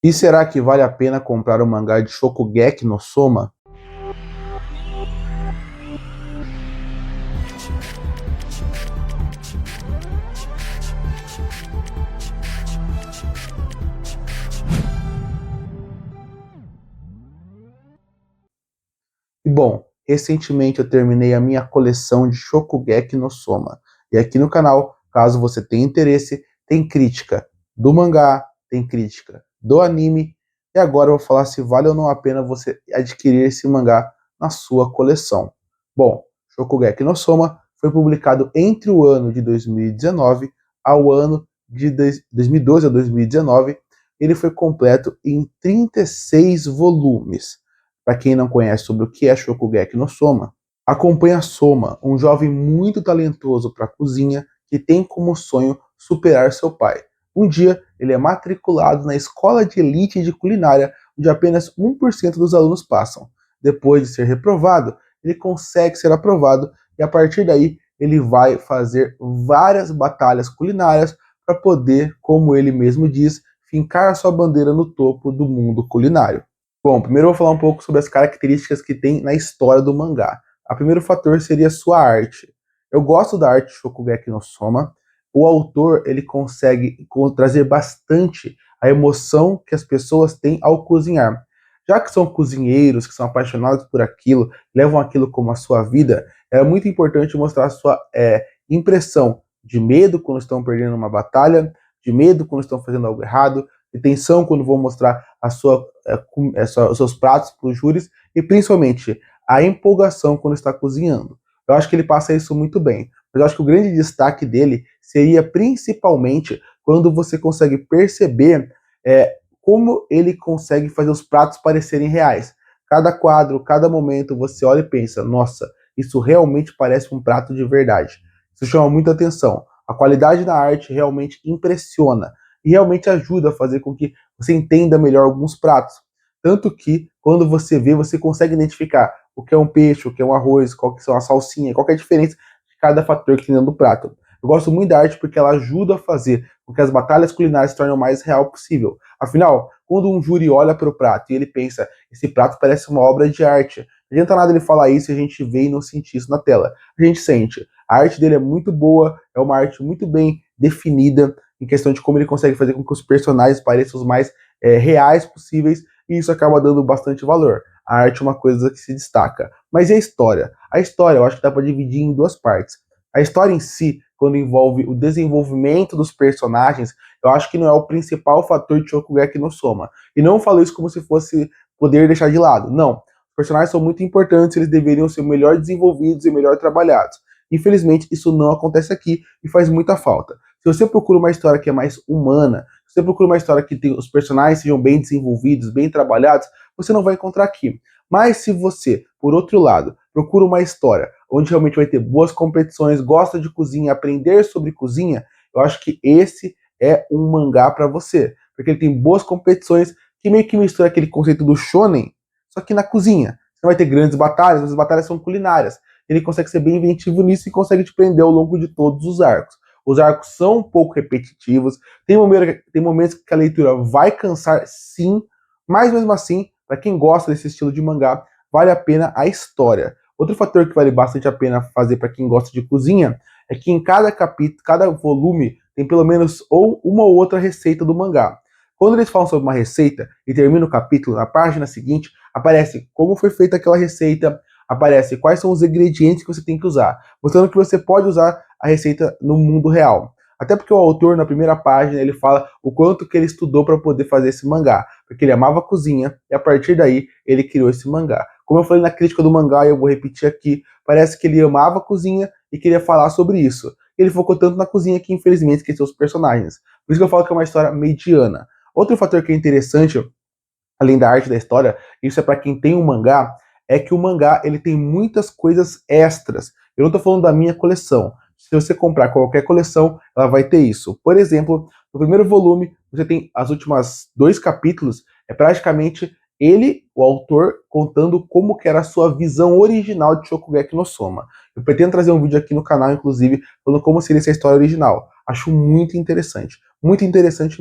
E será que vale a pena comprar o mangá de Shokugeki no Soma? E bom, recentemente eu terminei a minha coleção de Shokugeki no Soma. E aqui no canal, caso você tenha interesse, tem crítica do mangá, tem crítica do anime, e agora eu vou falar se vale ou não a pena você adquirir esse mangá na sua coleção. Bom, Shokugeki no Soma foi publicado entre o ano de 2019 ao ano de 2012 a 2019. Ele foi completo em 36 volumes. Para quem não conhece sobre o que é Shokugeki no Soma, acompanha Soma, um jovem muito talentoso para a cozinha que tem como sonho superar seu pai. Um dia, ele é matriculado na escola de elite de culinária, onde apenas 1% dos alunos passam. Depois de ser reprovado, ele consegue ser aprovado e a partir daí ele vai fazer várias batalhas culinárias para poder, como ele mesmo diz, fincar a sua bandeira no topo do mundo culinário. Bom, primeiro eu vou falar um pouco sobre as características que tem na história do mangá. O primeiro fator seria a sua arte. Eu gosto da arte de Shokugeki no Soma. O autor ele consegue trazer bastante a emoção que as pessoas têm ao cozinhar. Já que são cozinheiros, que são apaixonados por aquilo, levam aquilo como a sua vida, é muito importante mostrar a sua impressão de medo quando estão perdendo uma batalha, de medo quando estão fazendo algo errado, de tensão quando vão mostrar os seus pratos para os júris e principalmente a empolgação quando está cozinhando. Eu acho que ele passa isso muito bem. Mas eu acho que o grande destaque dele seria principalmente quando você consegue perceber como ele consegue fazer os pratos parecerem reais. Cada quadro, cada momento, você olha e pensa, nossa, isso realmente parece um prato de verdade. Isso chama muita atenção. A qualidade da arte realmente impressiona e realmente ajuda a fazer com que você entenda melhor alguns pratos. Tanto que, quando você vê, você consegue identificar o que é um peixe, o que é um arroz, qual que são as salsinhas, qual que é a diferença de cada fator que tem dentro do prato. Eu gosto muito da arte porque ela ajuda a fazer com que as batalhas culinárias se tornem o mais real possível. Afinal, quando um júri olha para o prato e ele pensa, esse prato parece uma obra de arte, não adianta nada ele falar isso e a gente vê e não sentir isso na tela. A gente sente. A arte dele é muito boa, é uma arte muito bem definida, em questão de como ele consegue fazer com que os personagens pareçam os mais reais possíveis, e isso acaba dando bastante valor. A arte é uma coisa que se destaca. Mas e a história? A história eu acho que dá para dividir em duas partes. A história em si, quando envolve o desenvolvimento dos personagens, eu acho que não é o principal fator de Shokugeki no Soma. E não falo isso como se fosse poder deixar de lado. Não. Os personagens são muito importantes, eles deveriam ser melhor desenvolvidos e melhor trabalhados. Infelizmente, isso não acontece aqui e faz muita falta. Se você procura uma história que é mais humana, se você procura uma história que os personagens sejam bem desenvolvidos, bem trabalhados, você não vai encontrar aqui. Mas se você, por outro lado, procura uma história onde realmente vai ter boas competições, gosta de cozinha, aprender sobre cozinha, eu acho que esse é um mangá para você. Porque ele tem boas competições que meio que mistura aquele conceito do shonen, só que na cozinha. Você vai ter grandes batalhas, mas as batalhas são culinárias. Ele consegue ser bem inventivo nisso e consegue te prender ao longo de todos os arcos. Os arcos são um pouco repetitivos, tem momentos que a leitura vai cansar, sim, mas mesmo assim, para quem gosta desse estilo de mangá, vale a pena a história. Outro fator que vale bastante a pena fazer para quem gosta de cozinha é que em cada capítulo, cada volume, tem pelo menos ou uma ou outra receita do mangá. Quando eles falam sobre uma receita e termina o capítulo, na página seguinte, aparece como foi feita aquela receita, aparece quais são os ingredientes que você tem que usar, mostrando que você pode usar a receita no mundo real. Até porque o autor, na primeira página, ele fala o quanto que ele estudou para poder fazer esse mangá, porque ele amava a cozinha e a partir daí ele criou esse mangá. Como eu falei na crítica do mangá, e eu vou repetir aqui, parece que ele amava a cozinha e queria falar sobre isso. Ele focou tanto na cozinha que infelizmente esqueceu os personagens. Por isso que eu falo que é uma história mediana. Outro fator que é interessante, além da arte da história, isso é para quem tem um mangá, é que o mangá ele tem muitas coisas extras. Eu não estou falando da minha coleção. Se você comprar qualquer coleção, ela vai ter isso. Por exemplo, no primeiro volume, você tem as últimas dois capítulos, é praticamente ele, o autor, contando como que era a sua visão original de Shokugeki no Soma. Eu pretendo trazer um vídeo aqui no canal, inclusive, falando como seria essa história original. Acho muito interessante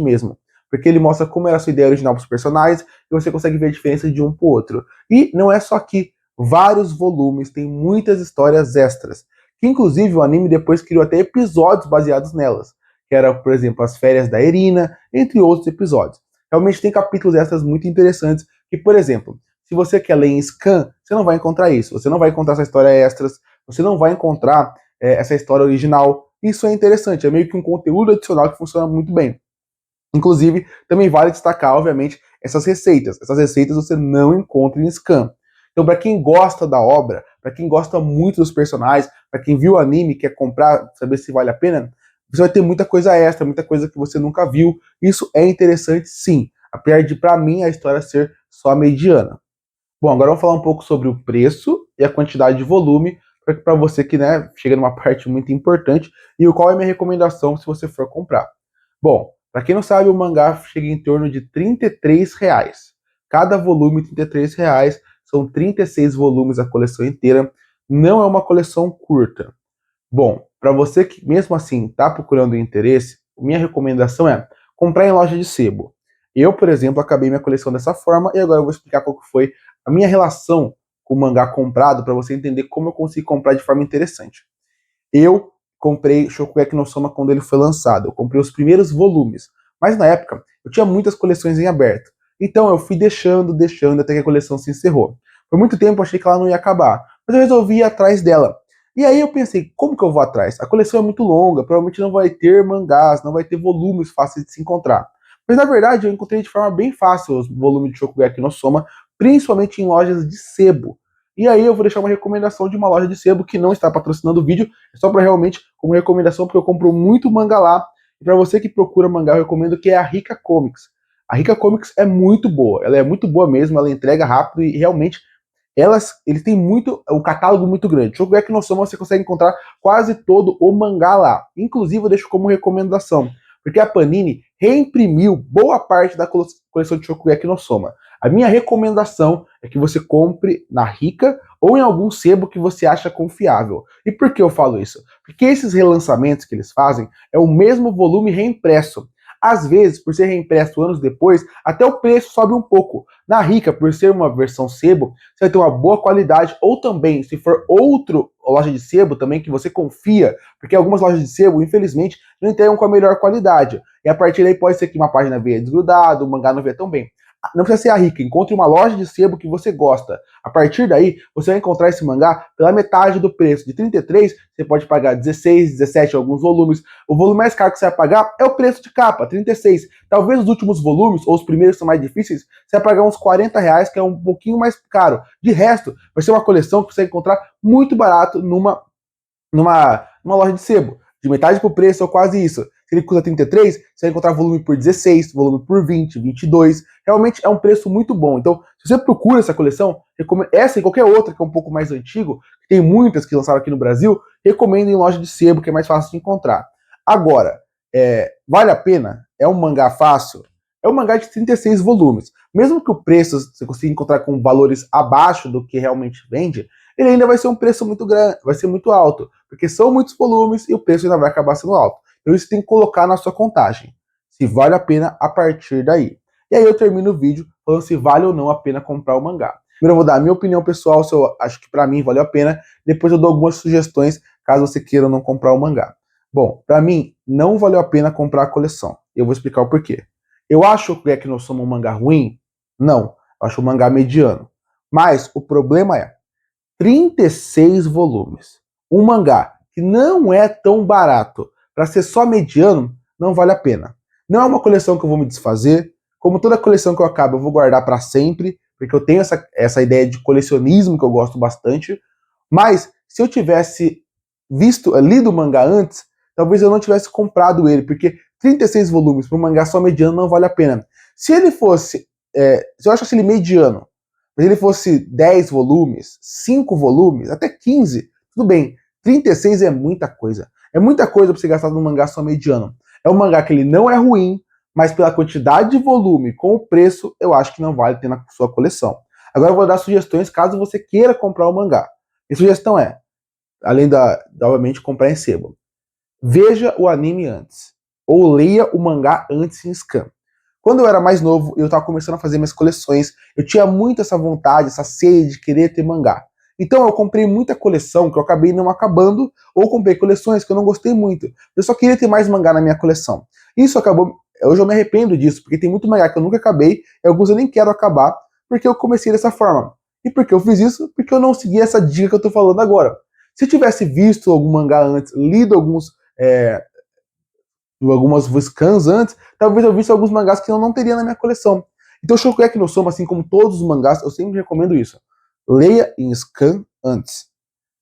mesmo. porque ele mostra como era a sua ideia original para os personagens e você consegue ver a diferença de um para o outro. E não é só aqui, vários volumes, tem muitas histórias extras, que inclusive o anime depois criou até episódios baseados nelas, que era, por exemplo, as férias da Erina, entre outros episódios. Realmente tem capítulos extras muito interessantes, que, por exemplo, se você quer ler em scan, você não vai encontrar isso, você não vai encontrar essa história extras, você não vai encontrar essa história original. Isso é interessante, é meio que um conteúdo adicional que funciona muito bem. Inclusive, também vale destacar, obviamente, essas receitas. Essas receitas você não encontra em scan. Então, para quem gosta da obra, para quem gosta muito dos personagens, para quem viu o anime e quer comprar, saber se vale a pena, você vai ter muita coisa extra, muita coisa que você nunca viu. Isso é interessante, sim. Apesar de, para mim, a história ser só mediana. Bom, agora vamos falar um pouco sobre o preço e a quantidade de volume, para você que, né, chega numa parte muito importante, e qual é a minha recomendação se você for comprar. Bom, para quem não sabe, o mangá chega em torno de R$ 33. Cada volume R$ 33, são 36 volumes a coleção inteira, não é uma coleção curta. Bom, para você que mesmo assim está procurando interesse, minha recomendação é comprar em loja de sebo. Eu, por exemplo, acabei minha coleção dessa forma e agora eu vou explicar qual que foi a minha relação com o mangá comprado para você entender como eu consegui comprar de forma interessante. Eu comprei Shokugeki no Soma quando ele foi lançado. Eu comprei os primeiros volumes. Mas na época, eu tinha muitas coleções em aberto. Então eu fui deixando até que a coleção se encerrou. Por muito tempo eu achei que ela não ia acabar. Mas eu resolvi ir atrás dela. E aí eu pensei, como que eu vou atrás? A coleção é muito longa, provavelmente não vai ter mangás, não vai ter volumes fáceis de se encontrar. Mas na verdade eu encontrei de forma bem fácil os volumes de Shokugeki no Soma, principalmente em lojas de sebo. E aí eu vou deixar uma recomendação de uma loja de sebo que não está patrocinando o vídeo, é só para realmente como recomendação, porque eu compro muito mangá lá. E para você que procura mangá, eu recomendo que é a Rica Comics. A Rica Comics é muito boa, ela é muito boa mesmo, ela entrega rápido e realmente eles têm um catálogo muito grande. Shokugeki no Soma você consegue encontrar quase todo o mangá lá. Inclusive eu deixo como recomendação, porque a Panini reimprimiu boa parte da coleção de Shokugeki no Soma. A minha recomendação é que você compre na Rica ou em algum sebo que você acha confiável. E por que eu falo isso? Porque esses relançamentos que eles fazem é o mesmo volume reimpresso. Às vezes, por ser reimpresso anos depois, até o preço sobe um pouco. Na Rica, por ser uma versão sebo, você vai ter uma boa qualidade, ou também, se for outra loja de sebo também que você confia, porque algumas lojas de sebo, infelizmente, não entregam com a melhor qualidade. E a partir daí pode ser que uma página venha desgrudada, o mangá não venha tão bem. Não precisa ser a Rica, encontre uma loja de sebo que você gosta. A partir daí, você vai encontrar esse mangá pela metade do preço. De 33, você pode pagar 16, 17 alguns volumes. O volume mais caro que você vai pagar é o preço de capa, 36. Talvez os últimos volumes, ou os primeiros são mais difíceis, você vai pagar uns R$ 40, que é um pouquinho mais caro. De resto, vai ser uma coleção que você vai encontrar muito barato numa loja de sebo. De metade pro preço ou quase isso. Se ele custa 33, você vai encontrar volume por 16, volume por 20, 22. Realmente é um preço muito bom. Então, se você procura essa coleção, essa e qualquer outra que é um pouco mais antigo, tem muitas que lançaram aqui no Brasil, recomendo em loja de sebo, que é mais fácil de encontrar. Agora, vale a pena? É um mangá fácil? É um mangá de 36 volumes. Mesmo que o preço você consiga encontrar com valores abaixo do que realmente vende, ele ainda vai ser um preço muito grande, vai ser muito alto, porque são muitos volumes e o preço ainda vai acabar sendo alto. Então isso tem que colocar na sua contagem, se vale a pena a partir daí. E aí eu termino o vídeo falando se vale ou não a pena comprar o mangá. Primeiro eu vou dar a minha opinião pessoal, se eu acho que para mim valeu a pena, depois eu dou algumas sugestões caso você queira ou não comprar o mangá. Bom, para mim não valeu a pena comprar a coleção. Eu vou explicar o porquê. Eu acho que Shokugeki no Soma um mangá ruim? Não, eu acho um mangá mediano. Mas o problema é 36 volumes. Um mangá que não é tão barato para ser só mediano, não vale a pena. Não é uma coleção que eu vou me desfazer. Como toda coleção que eu acabo, eu vou guardar para sempre, porque eu tenho essa ideia de colecionismo que eu gosto bastante. Mas se eu tivesse lido o mangá antes, talvez eu não tivesse comprado ele, porque 36 volumes para um mangá só mediano não vale a pena. Se ele fosse, se eu achasse ele mediano, mas ele fosse 10 volumes, 5 volumes, até 15, tudo bem. 36 é muita coisa. É muita coisa pra você gastar num mangá só mediano. É um mangá que ele não é ruim, mas pela quantidade de volume com o preço, eu acho que não vale ter na sua coleção. Agora eu vou dar sugestões caso você queira comprar o mangá. A sugestão é, além obviamente, comprar em sebo. Veja o anime antes. Ou leia o mangá antes em scan. Quando eu era mais novo, eu estava começando a fazer minhas coleções, eu tinha muito essa vontade, essa sede de querer ter mangá. Então eu comprei muita coleção que eu acabei não acabando, ou comprei coleções que eu não gostei muito. Eu só queria ter mais mangá na minha coleção. Isso acabou. Hoje eu me arrependo disso, porque tem muito mangá que eu nunca acabei, e alguns eu nem quero acabar, porque eu comecei dessa forma. E por que eu fiz isso? Porque eu não segui essa dica que eu tô falando agora. Se eu tivesse visto algum mangá antes, lido algumas scans antes, talvez eu visse alguns mangás que eu não teria na minha coleção. Então, Shokugeki no Soma, assim como todos os mangás, eu sempre recomendo isso. Leia em scan antes.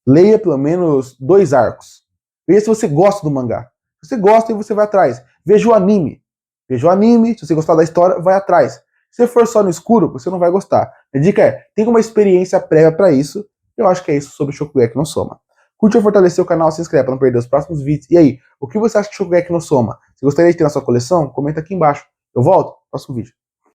Leia pelo menos 2 arcos. Veja se você gosta do mangá. Se você gosta, e você vai atrás. Veja o anime. Veja o anime, se você gostar da história, vai atrás. Se for só no escuro, você não vai gostar. A dica é, tenha uma experiência prévia para isso. Eu acho que é isso sobre Shokugeki no Soma. Curte ou fortalecer o canal, se inscreve para não perder os próximos vídeos. E aí, o que você acha de Shokugeki no Soma? Se gostaria de ter na sua coleção, comenta aqui embaixo. Eu volto no próximo vídeo.